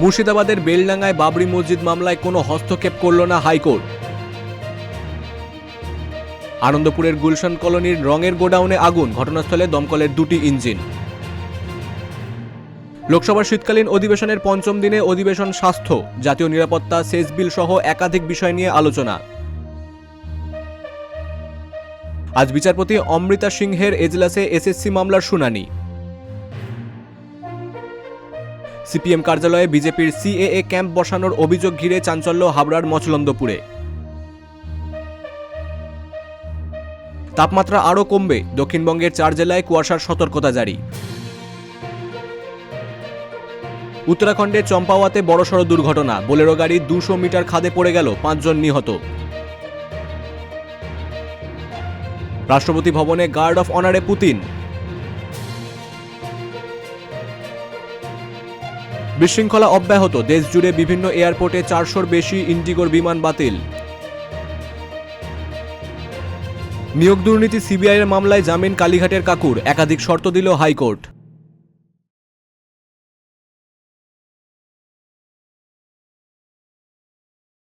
মুর্শিদাবাদের বেলডাঙ্গায় বাবরি মসজিদ মামলায় কোনো হস্তক্ষেপ করল না হাইকোর্ট। আনন্দপুরের গুলশান কলোনির রঙের গোডাউনে আগুন, ঘটনাস্থলে দমকলের 2টি ইঞ্জিন। লোকসভার শীতকালীন অধিবেশনের পঞ্চম দিনে অধিবেশন স্বাস্থ্য, জাতীয় নিরাপত্তা, সেচ বিল সহ একাধিক বিষয় নিয়ে আলোচনা। আজ বিচারপতি অমৃতা সিংহের এজলাসে এসএসসি মামলার শুনানি। সিপিএম কার্যালয়ে বিজেপির সিএএ ক্যাম্প বসানোর অভিযোগ ঘিরে চাঞ্চল্য হাবড়ার মচলন্দপুরে। তাপমাত্রা আরও কমবে, দক্ষিণবঙ্গের 4 জেলায় কুয়াশার সতর্কতা জারি। উত্তরাখণ্ডের চম্পাওয়াতে বড়সড় দুর্ঘটনা, বোলেরো গাড়ি 200 মিটার খাদে পড়ে গেল, 5 জন নিহত। রাষ্ট্রপতি ভবনে গার্ড অফ অনারে পুতিন। বিশৃঙ্খলা অব্যাহত, দেশ জুড়ে বিভিন্ন এয়ারপোর্টে 400-র বেশি ইন্ডিগোর বিমান বাতিল। নিয়োগ দুর্নীতি সিবিআইয়ের মামলায় জামিন কালীঘাটের কাকুর, একাধিক শর্ত দিল হাইকোর্ট।